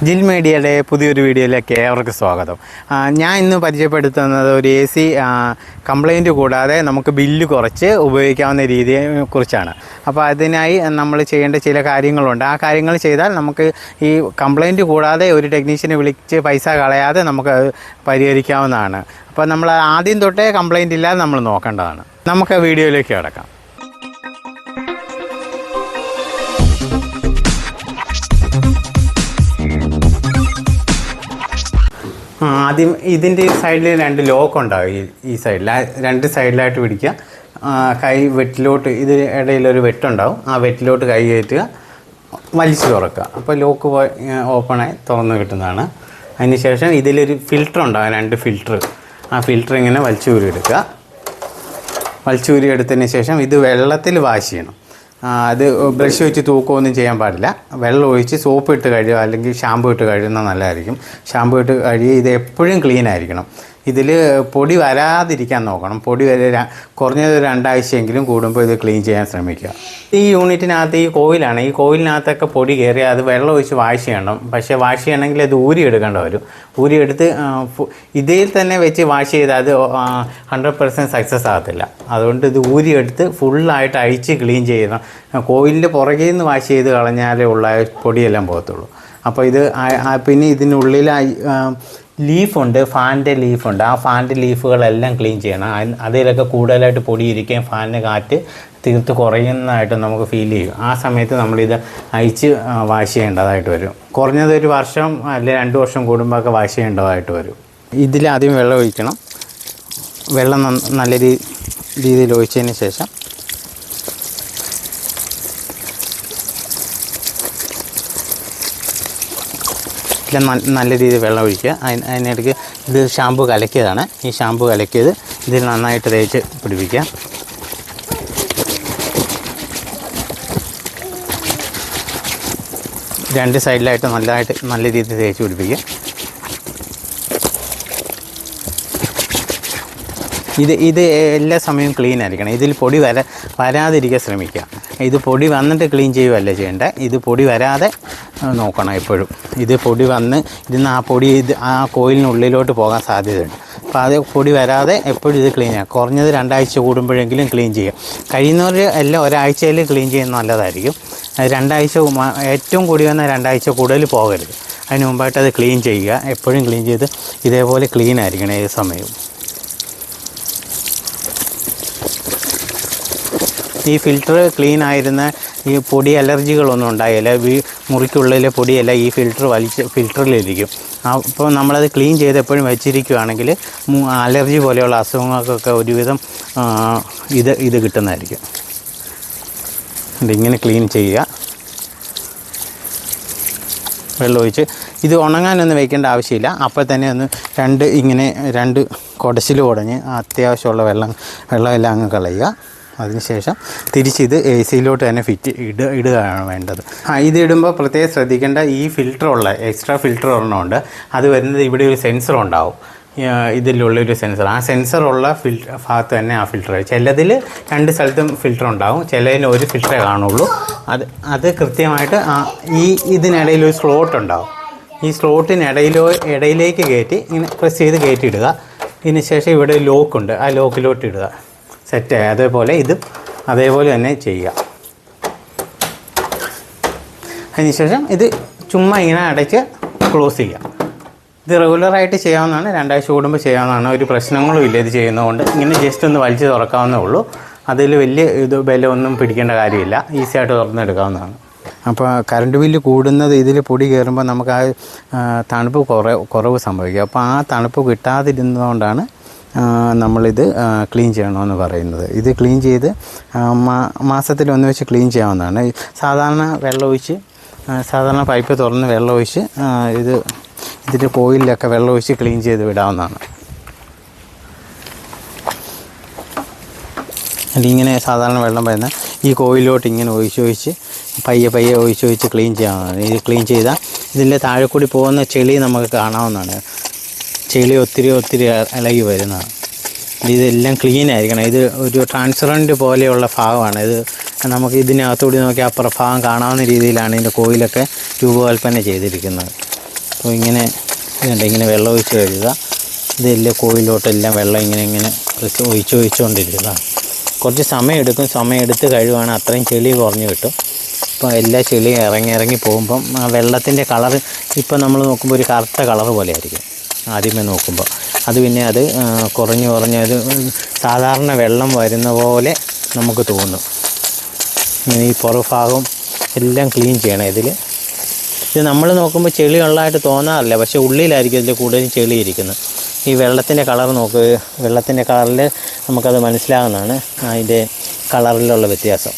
ജിൽ മീഡിയയുടെ പുതിയൊരു വീഡിയോയിലേക്ക് ഏവർക്കും സ്വാഗതം. ഞാൻ ഇന്ന് പരിചയപ്പെടുത്തുന്നത് ഒരു AC കംപ്ലൈൻറ്റ് കൂടാതെ നമുക്ക് ബില്ല് കുറച്ച് ഉപയോഗിക്കാവുന്ന രീതിയെക്കുറിച്ചാണ്. അപ്പോൾ അതിനായി നമ്മൾ ചെയ്യേണ്ട ചില കാര്യങ്ങളുണ്ട്. ആ കാര്യങ്ങൾ ചെയ്താൽ നമുക്ക് ഈ കംപ്ലൈൻറ്റ് കൂടാതെ ഒരു ടെക്നീഷ്യനെ വിളിച്ച് പൈസ കളയാതെ നമുക്ക് പരിഹരിക്കാവുന്നതാണ്. അപ്പോൾ നമ്മൾ ആദ്യം തൊട്ടേ കംപ്ലൈൻറ്റ് ഇല്ലാതെ നമ്മൾ നോക്കേണ്ടതാണ്. നമുക്ക് വീഡിയോയിലേക്ക് കിടക്കാം. ആദ്യം ഇതിൻ്റെ സൈഡിൽ 2 ലോക്ക് ഉണ്ടാവും. ഈ സൈഡിൽ 2 സൈഡിലായിട്ട് പിടിക്കുക. കൈ വെട്ടിലോട്ട് ഇത് ഇടയിലൊരു വെട്ടുണ്ടാവും. ആ വെട്ടിലോട്ട് കൈ കയറ്റുക, വലിച്ചു തുറക്കുക. അപ്പോൾ ലോക്ക് ഓപ്പണായി തുറന്ന് കിട്ടുന്നതാണ്. അതിനുശേഷം ഇതിലൊരു ഫിൽറ്റർ ഉണ്ടാകും, 2 ഫിൽറ്റർ. ആ ഫിൽറ്റർ ഇങ്ങനെ വലിച്ചൂരി എടുക്കുക. വലിച്ചൂരി എടുത്തതിന് ശേഷം ഇത് വെള്ളത്തിൽ വാഷ് ചെയ്യണം. അത് ബ്രഷ് വെച്ച് തൂക്കുകയൊന്നും ചെയ്യാൻ പാടില്ല. വെള്ളം ഒഴിച്ച് സോപ്പ് ഇട്ട് കഴുകുക, അല്ലെങ്കിൽ ഷാമ്പു ഇട്ട് കഴുകുന്നത് നല്ലതായിരിക്കും. ഷാമ്പു ഇട്ട് കഴുകി ഇത് എപ്പോഴും ക്ലീൻ ആയിരിക്കണം. ഇതിൽ പൊടി വരാതിരിക്കാൻ നോക്കണം. പൊടി കുറഞ്ഞത് 2 ആഴ്ചയെങ്കിലും കൂടുമ്പോൾ ഇത് ക്ലീൻ ചെയ്യാൻ ശ്രമിക്കുക. ഈ യൂണിറ്റിനകത്ത് ഈ കോയിലാണ്. ഈ കോയിലിനകത്തൊക്കെ പൊടി കയറി അത് വെള്ളം ഒഴിച്ച് വാഷ് ചെയ്യണം. പക്ഷേ വാഷ് ചെയ്യണമെങ്കിൽ അത് ഊരിയെടുക്കേണ്ട വരും. ഊരിയെടുത്ത് ഇതിൽ തന്നെ വെച്ച് വാഷ് ചെയ്താൽ അത് 100% സക്സസ് ആകത്തില്ല. അതുകൊണ്ട് ഇത് ഊരിയെടുത്ത് ഫുള്ളായിട്ട് അഴിച്ച് ക്ലീൻ ചെയ്യണം. കോയിലിൻ്റെ പുറകിൽ നിന്ന് വാഷ് ചെയ്ത് കളഞ്ഞാലേ ഉള്ള പൊടിയെല്ലാം പോകത്തുള്ളൂ. അപ്പോൾ ഇത് പിന്നെ ഇതിനുള്ളിൽ ലീഫുണ്ട്, ഫാനിൻ്റെ ലീഫുണ്ട്. ആ ഫാനിൻ്റെ ലീഫുകളെല്ലാം ക്ലീൻ ചെയ്യണം. അതിലൊക്കെ കൂടുതലായിട്ട് പൊടി ഇരിക്കുകയും ഫാനിന് കാറ്റ് തീർത്ത് കുറയുന്നതായിട്ട് നമുക്ക് ഫീൽ ചെയ്യും. ആ സമയത്ത് നമ്മളിത് അഴിച്ച് വാഷ് ചെയ്യേണ്ടതായിട്ട് വരും. കുറഞ്ഞത് 1 വർഷം അല്ലെങ്കിൽ 2 വർഷം കൂടുമ്പോഴൊക്കെ വാഷ് ചെയ്യേണ്ടതായിട്ട് വരും. ഇതിലാദ്യം വെള്ളം ഒഴിക്കണം. വെള്ളം നല്ല രീതിയിൽ ഒഴിച്ചതിന് ശേഷം നല്ല രീതിയിൽ വെള്ളം ഒഴിക്കുക. അതിനിടയ്ക്ക് ഇത് ഷാമ്പു കലക്കിയതാണ്. ഈ ഷാമ്പു കലക്കിയത് ഇതിൽ നന്നായിട്ട് തേച്ച് പിടിപ്പിക്കുക. രണ്ട് സൈഡിലായിട്ട് നല്ല രീതിയിൽ തേച്ച് പിടിപ്പിക്കുക. ഇത് എല്ലാ സമയവും ക്ലീൻ ആയിരിക്കണം. ഇതിൽ പൊടി വരാതിരിക്കാൻ ശ്രമിക്കുക. ഇത് പൊടി വന്നിട്ട് ക്ലീൻ ചെയ്യുകയല്ല ചെയ്യേണ്ടത്. ഇത് പൊടി വരാതെ നോക്കണം എപ്പോഴും. ഇത് പൊടി വന്ന് ആ പൊടി ആ കോയിലിനുള്ളിലോട്ട് പോകാൻ സാധ്യതയുണ്ട്. അപ്പോൾ അത് പൊടി വരാതെ എപ്പോഴും ഇത് ക്ലീൻ ചെയ്യുക. കുറഞ്ഞത് 2 ആഴ്ച കൂടുമ്പോഴെങ്കിലും ക്ലീൻ ചെയ്യുക. കഴിയുന്നവർ എല്ലാം 1 ആഴ്ചയിൽ ക്ലീൻ ചെയ്യുന്നത് നല്ലതായിരിക്കും. 2 ആഴ്ച ഏറ്റവും കൂടി വന്നാൽ 2 ആഴ്ച കൂടുതൽ പോകരുത്. അതിന് മുമ്പായിട്ട് അത് ക്ലീൻ ചെയ്യുക. എപ്പോഴും ക്ലീൻ ചെയ്ത് ഇതേപോലെ ക്ലീൻ ആയിരിക്കണം ഏത് സമയവും. ഈ ഫിൽറ്റർ ക്ലീൻ ആയിരുന്ന ഈ പൊടി അലർജികളൊന്നും ഉണ്ടായില്ല. മുറിക്കുള്ളിലെ പൊടിയല്ല ഈ ഫിൽറ്ററിലിരിക്കും. അപ്പോൾ നമ്മളത് ക്ലീൻ ചെയ്ത് എപ്പോഴും വെച്ചിരിക്കുകയാണെങ്കിൽ അലർജി പോലെയുള്ള അസുഖങ്ങൾക്കൊക്കെ ഒരുവിധം ഇത് കിട്ടുന്നതായിരിക്കും. ഇതിങ്ങനെ ക്ലീൻ ചെയ്യുക. വെള്ളമൊഴിച്ച് ഇത് ഉണങ്ങാനൊന്നും വയ്ക്കേണ്ട ആവശ്യമില്ല. അപ്പോൾ തന്നെ ഒന്ന് 2 കുടച്ചിൽ കുടഞ്ഞ് അത്യാവശ്യമുള്ള വെള്ളമെല്ലാം അങ്ങ് കളയുക. അതിനുശേഷം തിരിച്ചിത് AC-യിലോട്ട് തന്നെ ഇടുകയാണ് വേണ്ടത്. ഇത് ഇടുമ്പോൾ പ്രത്യേകം ശ്രദ്ധിക്കേണ്ട ഈ എക്സ്ട്രാ ഫിൽറ്റർ ഒരെണ്ണമുണ്ട്. അത് വരുന്നത് ഇവിടെ ഒരു സെൻസർ ഉണ്ടാവും. ഇതിലുള്ളൊരു സെൻസർ. ആ സെൻസറുള്ള ഭാഗത്ത് തന്നെ ആ ഫിൽറ്റർ. ചിലതിൽ 2 സ്ഥലത്തും ഫിൽറ്റർ ഉണ്ടാവും, ചിലതിൽ ഒരു ഫിൽറ്ററേ കാണുള്ളൂ. അത് കൃത്യമായിട്ട് ഇതിനിടയിൽ ഒരു സ്ലോട്ട് ഉണ്ടാവും. ഈ ഇടയിലേക്ക് കയറ്റി ഇങ്ങനെ പ്രസ് ചെയ്ത് കയറ്റിയിടുക. ഇതിന് ശേഷം ഇവിടെ ലോക്കുണ്ട്, ആ ലോക്കിലോട്ട് ഇടുക. സെറ്റായി. അതേപോലെ തന്നെ ചെയ്യുക. അതിനുശേഷം ഇത് ചുമ്മാ ഇങ്ങനെ അടച്ച് ക്ലോസ് ചെയ്യുക. ഇത് റെഗുലറായിട്ട് ചെയ്യാവുന്നതാണ്. 2 ആഴ്ച കൂടുമ്പോൾ ചെയ്യാവുന്നതാണ്. ഒരു പ്രശ്നങ്ങളും ഇല്ല ഇത് ചെയ്യുന്നതുകൊണ്ട്. ഇങ്ങനെ ജസ്റ്റ് ഒന്ന് വലിച്ച് തുറക്കാവുന്നേ ഉള്ളൂ. അതിൽ വലിയ ബലമൊന്നും പിടിക്കേണ്ട കാര്യമില്ല. ഈസിയായിട്ട് തുറന്നെടുക്കാവുന്നതാണ്. അപ്പോൾ കറണ്ട് ബില്ല് കൂടുന്നത് ഇതിൽ പൊടി കയറുമ്പോൾ നമുക്ക് തണുപ്പ് കുറവ് സംഭവിക്കും. അപ്പോൾ ആ തണുപ്പ് കിട്ടാതിരുന്നതുകൊണ്ടാണ് നമ്മളിത് ക്ലീൻ ചെയ്യണമെന്ന് പറയുന്നത്. ഇത് ക്ലീൻ ചെയ്ത് മാസത്തിൽ 1 വെച്ച് ക്ലീൻ ചെയ്യാവുന്നതാണ്. സാധാരണ പൈപ്പ് തുറന്ന് വെള്ളമൊഴിച്ച് ഇതിൻ്റെ കോയിലൊക്കെ വെള്ളമൊഴിച്ച് ക്ലീൻ ചെയ്ത് വിടാവുന്നതാണ്. അതിങ്ങനെ സാധാരണ വെള്ളം വരുന്ന ഈ കോയിലോട്ട് ഇങ്ങനെ ഒഴിച്ച് പയ്യെ ഒഴിച്ച് ക്ലീൻ ചെയ്യാവുന്നതാണ്. ഇത് ക്ലീൻ ചെയ്താൽ ഇതിൻ്റെ താഴെ കൂടി പോകുന്ന ചെളി നമുക്ക് കാണാവുന്നതാണ്. ചെളി ഒത്തിരി ഇളകി വരുന്നതാണ്. ഇതെല്ലാം ക്ലീൻ ആയിരിക്കണം. ഇത് ഒരു ട്രാൻസ്പെറൻറ്റ് പോലെയുള്ള ഭാഗമാണ്. ഇത് നമുക്ക് ഇതിനകത്തുകൂടി നോക്കി അപ്പുറം ഭാഗം കാണാവുന്ന രീതിയിലാണ് ഇതിൻ്റെ കോയിലൊക്കെ രൂപകൽപ്പന ചെയ്തിരിക്കുന്നത്. അപ്പോൾ ഇങ്ങനെ ഇതുണ്ട്, ഇങ്ങനെ വെള്ളം ഒഴിച്ച് കഴുകുക. ഇതെല്ലാം കോയിലോട്ടെല്ലാം വെള്ളം ഇങ്ങനെ ഒഴിച്ചുകൊണ്ടിരിക്കുക. കുറച്ച് സമയം എടുത്ത് കഴുകുകയാണ്, അത്രയും ചെളി കുറഞ്ഞ് കിട്ടും. ഇപ്പോൾ എല്ലാ ചെളിയും ഇറങ്ങി പോകുമ്പം ആ വെള്ളത്തിൻ്റെ കളറ് ഇപ്പോൾ നമ്മൾ നോക്കുമ്പോൾ ഒരു കറുത്ത കളറ് പോലെ ആയിരിക്കും ആദ്യമേ നോക്കുമ്പോൾ. അത് പിന്നെ അത് കുറഞ്ഞ് അത് സാധാരണ വെള്ളം വരുന്ന പോലെ നമുക്ക് തോന്നും. ഇങ്ങനെ ഈ പുറഭാഗം എല്ലാം ക്ലീൻ ചെയ്യണം. ഇത് നമ്മൾ നോക്കുമ്പോൾ ചെളി ഉള്ളതായിട്ട് തോന്നാറില്ല, പക്ഷേ ഉള്ളിലായിരിക്കും ഇതിൽ കൂടുതലും ചെളി ഇരിക്കുന്നത്. ഈ വെള്ളത്തിൻ്റെ കളർ നോക്കുക, വെള്ളത്തിൻ്റെ കളറിൽ നമുക്കത് മനസ്സിലാകുന്നതാണ് അതിൻ്റെ കളറിലുള്ള വ്യത്യാസം.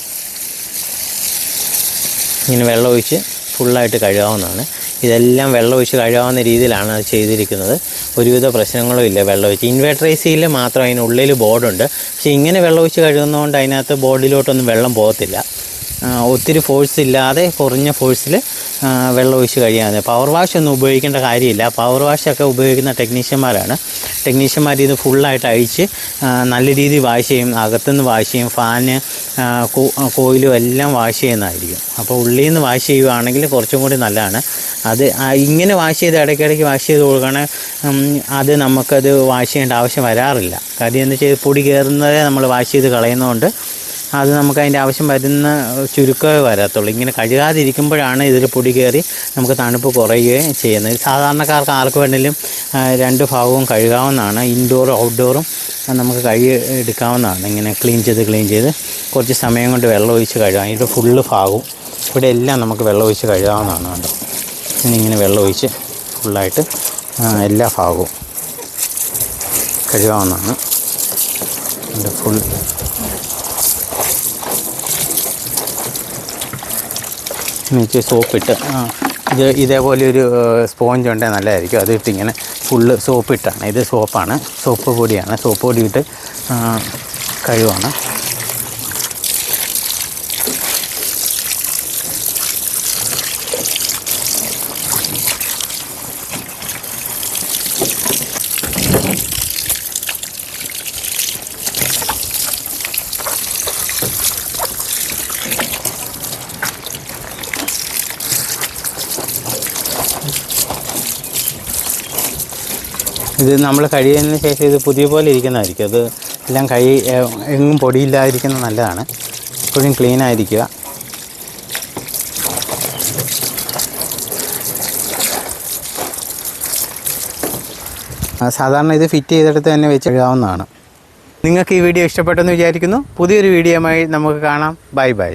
ഇങ്ങനെ വെള്ളം ഒഴിച്ച് ഫുള്ളായിട്ട് കഴുകാവുന്നതാണ്. ഇതെല്ലാം വെള്ളം ഒഴിച്ച് കഴുകാവുന്ന രീതിയിലാണ് അത് ചെയ്തിരിക്കുന്നത്. ഒരുവിധ പ്രശ്നങ്ങളും ഇല്ല വെള്ളം ഒഴിച്ച്. ഇൻവേർട്ടർ AC മാത്രം അതിനുള്ളിൽ ബോർഡുണ്ട്, പക്ഷേ ഇങ്ങനെ വെള്ളം ഒഴിച്ച് കഴുകുന്നതുകൊണ്ട് അതിനകത്ത് ബോർഡിലോട്ടൊന്നും വെള്ളം പോകത്തില്ല. ഒത്തിരി ഫോഴ്സ് ഇല്ലാതെ കുറഞ്ഞ ഫോഴ്സിൽ വെള്ളം ഒഴിച്ച് കഴിയാതെ. പവർ വാഷ് ഒന്നും ഉപയോഗിക്കേണ്ട കാര്യമില്ല. പവർ വാഷൊക്കെ ഉപയോഗിക്കുന്ന ടെക്നീഷ്യന്മാർ ഇത് ഫുള്ളായിട്ട് അഴിച്ച് നല്ല രീതിയിൽ വാഷ് ചെയ്യും. അകത്തുനിന്ന് വാഷ് ചെയ്യും, ഫാന് കോയിലും എല്ലാം വാഷ് ചെയ്യുന്നതായിരിക്കും. അപ്പോൾ ഉള്ളിൽ നിന്ന് വാഷ് ചെയ്യുകയാണെങ്കിൽ കുറച്ചും കൂടി നല്ലതാണ്. അത് ഇങ്ങനെ വാഷ് ചെയ്ത് ഇടയ്ക്കിടയ്ക്ക് വാഷ് ചെയ്ത് കൊടുക്കുകയാണെങ്കിൽ അത് നമുക്കത് വാഷ് ചെയ്യേണ്ട ആവശ്യം വരാറില്ല. കാര്യം എന്ന് വെച്ചാൽ പൊടി കയറുന്നതേ നമ്മൾ വാഷ് ചെയ്ത് കളയുന്നതുകൊണ്ട് അത് നമുക്ക് അതിൻ്റെ ആവശ്യം വരുന്ന ചുരുക്കമേ വരത്തുള്ളൂ. ഇങ്ങനെ കഴുകാതിരിക്കുമ്പോഴാണ് ഇതിൽ പൊടി കയറി നമുക്ക് തണുപ്പ് കുറയുകയും ചെയ്യുന്നത്. സാധാരണക്കാർക്ക് ആർക്ക് വേണമെങ്കിലും രണ്ട് ഭാഗവും കഴുകാവുന്നതാണ്. ഇൻഡോറും ഔട്ട്ഡോറും നമുക്ക് എടുക്കാവുന്നതാണ്. ഇങ്ങനെ ക്ലീൻ ചെയ്ത് കുറച്ച് സമയം കൊണ്ട് വെള്ളം ഒഴിച്ച് കഴുകാം. ഇത് ഫുള്ള് ഭാഗവും ഇവിടെ എല്ലാം നമുക്ക് വെള്ളം ഒഴിച്ച് കഴുകാവുന്നതാണ്. കണ്ടോ, ഇങ്ങനെ വെള്ളം ഒഴിച്ച് ഫുള്ളായിട്ട് എല്ലാ ഭാഗവും കഴുകാവുന്നതാണ്. ഫുൾ എനിക്ക് സോപ്പിട്ട് ഇതേപോലെ ഒരു സ്പോഞ്ച് ഉണ്ടെങ്കിൽ നല്ലതായിരിക്കും. അതിട്ട് ഇങ്ങനെ ഫുള്ള് സോപ്പിട്ടാണ്. ഇത് സോപ്പാണ്, സോപ്പ് പൊടിയാണ്. സോപ്പ് പൊടിയിട്ട് കഴുകാണ്. ഇത് നമ്മൾ കഴിയുന്നതിന് ശേഷം ഇത് പുതിയ പോലെ ഇരിക്കുന്നതായിരിക്കും. അത് എല്ലാം എങ്ങും പൊടിയില്ലാതിരിക്കുന്നത് നല്ലതാണ്. എപ്പോഴും ക്ലീൻ ആയിരിക്കുക. സാധാരണ ഇത് ഫിറ്റ് ചെയ്തെടുത്ത് തന്നെ വെച്ച് കഴുകാവുന്നതാണ്. നിങ്ങൾക്ക് ഈ വീഡിയോ ഇഷ്ടപ്പെട്ടെന്ന് വിചാരിക്കുന്നു. പുതിയൊരു വീഡിയോയുമായി നമുക്ക് കാണാം. ബൈ.